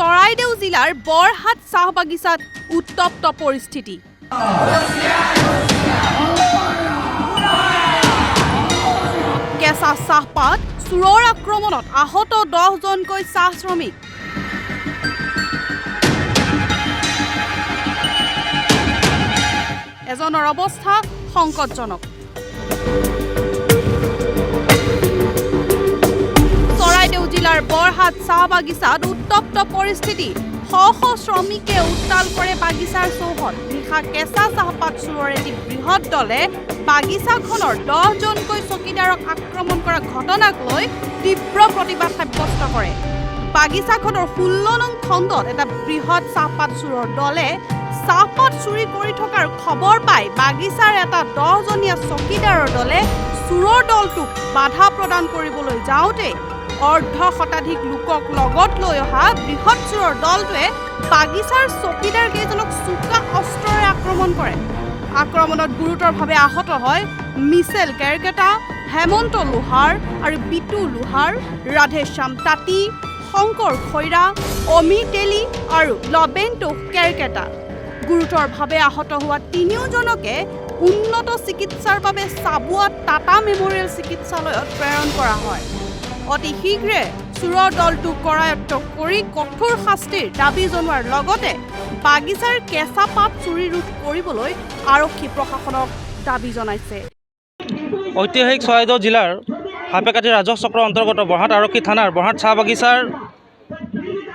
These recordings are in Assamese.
চৰাইদেউ জিলাৰ বৰহাট চাহ বাগিচাত উত্তপ্ত পৰিস্থিতি। কেঁচা চাহপাত চোৰৰ আক্ৰমণত আহত 10জনকৈ চাহ শ্ৰমিক। এজনৰ অৱস্থা সংকটজনক। চৰাইদেউ জিলাৰ বৰহাট চাহ বাগিচাত উত্তপ্ত পৰিস্থিতি। শ শ শ্ৰমিকে উত্তাল কৰে বাগিচাৰ চৌহদ। নিশা কেঁচা চাহপাত চোৰৰ এটি বৃহৎ দলে বাগিচাখনৰ 10জনকৈ চকীদাৰক আক্ৰমণ কৰা ঘটনাক লৈ তীব্ৰ প্ৰতিবাদ সাব্যস্ত কৰে। বাগিচাখনৰ 16 নং খণ্ডত এটা বৃহৎ চাহপাত চোৰৰ দলে চাহপাত চুৰি কৰি থকাৰ খবৰ পাই বাগিচাৰ এটা 10জনীয়া চকীদাৰৰ দলে চোৰৰ দলটোক বাধা প্ৰদান কৰিবলৈ যাওঁতে অৰ্ধশতাধিক লোকক লগত লৈ অহা বৃহৎ চোৰৰ দলটোৱে বাগিচাৰ চকীদাৰ কেইজনক চোকা অস্ত্ৰৰে আক্ৰমণ কৰে। আক্ৰমণত গুৰুতৰভাৱে আহত হয় মিছেল কেৰকেটা, হেমন্ত লোহাৰ আৰু বিটু লোহাৰ, ৰাধেশ্যাম তাঁতী, শংকৰ খৈৰা, অমি তেলী আৰু লবেন্টো কেৰকেটা। গুৰুতৰভাৱে আহত হোৱা তিনিওজনকে উন্নত চিকিৎসাৰ বাবে চাবুৱা টাটা মেমৰিয়েল চিকিৎসালয়ত প্ৰেৰণ কৰা হয়। অতি শীঘ্ৰে চোৰৰ দলটোক কৰায়ত্ব কৰি কঠোৰ শাস্তিৰ দাবী জনোৱাৰ লগতে বাগিচাৰ কেঁচা পাত চুৰি ৰোধ কৰিবলৈ আৰক্ষী প্ৰশাসনক দাবী জনাইছে। ঐতিহাসিক চৰাইদেউ জিলাৰ সাপেকাঠি ৰাজহ চক্ৰৰ অন্তৰ্গত বৰহাট আৰক্ষী থানাৰ বৰহাট চাহ বাগিচাৰ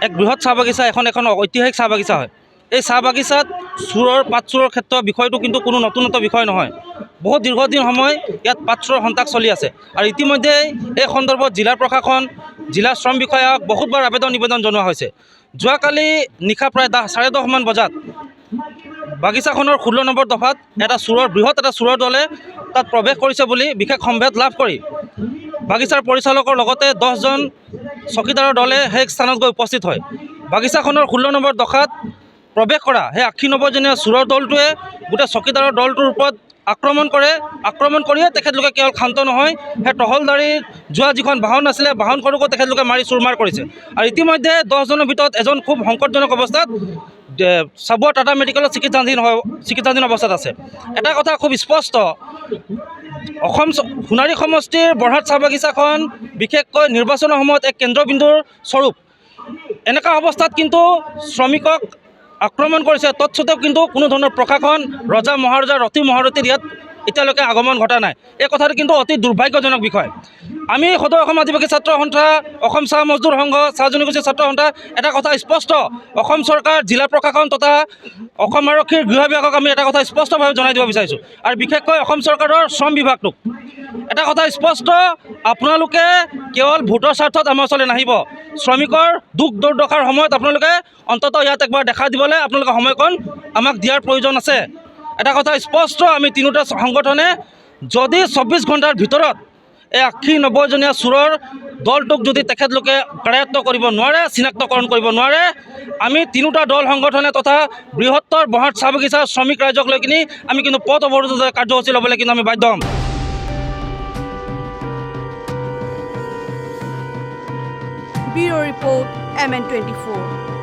এক বৃহৎ চাহ বাগিচা এখন ঐতিহাসিক চাহ বাগিচা হয়। এই চাহ বাগিচাত পাত চোৰৰ ক্ষেত্ৰত বিষয়টো কিন্তু কোনো নতুনত্ব বিষয় নহয়। বহুত দীৰ্ঘদিন সময় ইয়াত পাত চোৰৰ সন্তাস চলি আছে আৰু ইতিমধ্যে এই সন্দৰ্ভত জিলা প্ৰশাসন, জিলা শ্ৰম বিষয়াক বহুতবাৰ নিবেদন জনোৱা হৈছে। যোৱাকালি নিশা প্ৰায় 10:30মান বজাত বাগিচাখনৰ 16 নম্বৰ দফাত বৃহৎ এটা চোৰৰ দলে তাত প্ৰৱেশ কৰিছে বুলি বিশেষ সম্ভেদ লাভ কৰি বাগিচাৰ পৰিচালকৰ লগতে 10জন চকীদাৰৰ দলে সেই স্থানত গৈ উপস্থিত হয়। বাগিচাখনৰ 16 নম্বৰ দফাত প্ৰৱেশ কৰা সেই 89জনীয়া চোৰৰ দলটোৱে গোটেই চকীদাৰৰ দলটোৰ ওপৰত আক্ৰমণ কৰিয়ে তেখেতলোকে কেৱল ক্ষান্ত নহয়, সেই টহলদাৰীত যোৱা যিখন বাহন আছিলে বাহনখনকো তেখেতলোকে মাৰি চুৰমাৰ কৰিছে। আৰু ইতিমধ্যে 10জনৰ ভিতৰত এজন খুব সংকটজনক অৱস্থাত চাবুৱা টাটা মেডিকেলত চিকিৎসাধীন অৱস্থাত আছে। এটা কথা খুব স্পষ্ট, সোণাৰী সমষ্টিৰ বৰহাট চাহ বাগিচাখন বিশেষকৈ নিৰ্বাচনৰ সময়ত এক কেন্দ্ৰবিন্দুৰ স্বৰূপ। এনেকুৱা অৱস্থাত কিন্তু শ্ৰমিকক আক্ৰমণ কৰিছে, তৎসত্ত্বেও কিন্তু কোনো ধৰণৰ প্ৰশাসন, ৰজা মহাৰজা, ৰথী মহাৰথীৰ ইয়াত এতিয়ালৈকে আগমন ঘটা নাই। এই কথাটো কিন্তু অতি দুৰ্ভাগ্যজনক বিষয়। আমি সদৌ অসম আদিবাসী ছাত্ৰ সন্থা, অসম চাহ মজদুৰ সংঘ, চাহ জনগোষ্ঠী ছাত্ৰ সন্থা এটা কথা স্পষ্ট, অসম চৰকাৰ, জিলা প্ৰশাসন তথা অসম আৰক্ষীৰ গৃহ বিভাগক আমি এটা কথা স্পষ্টভাৱে জনাই দিব বিচাৰিছোঁ আৰু বিশেষকৈ অসম চৰকাৰৰ শ্ৰম বিভাগটোক এটা কথা স্পষ্ট, আপোনালোকে কেৱল ভোটৰ স্বাৰ্থত আমাৰ ওচৰলৈ নাহিব। শ্ৰমিকৰ দুখ দুৰ্দশাৰ সময়ত আপোনালোকে অন্ততঃ ইয়াত একবাৰ দেখা দিবলৈ আপোনালোকে সময়কণ আমাক দিয়াৰ প্ৰয়োজন আছে। এটা কথা স্পষ্ট, আমি তিনিওটা সংগঠনে যদি 24 ঘণ্টাৰ ভিতৰত এই 89জনীয়া চোৰৰ দলটোক যদি তেখেতলোকে কৰায়ত্ব কৰিব নোৱাৰে, চিনাক্তকৰণ কৰিব নোৱাৰে, আমি তিনিওটা দল সংগঠনে তথা বৃহত্তৰ বৰহাট চাহ বাগিচাৰ শ্ৰমিক ৰাইজক লৈ কিনি আমি কিন্তু পথ অৱৰোধ কাৰ্যসূচী ল'বলৈ কিন্তু আমি বাধ্য হ'ম। Bureau report MN24।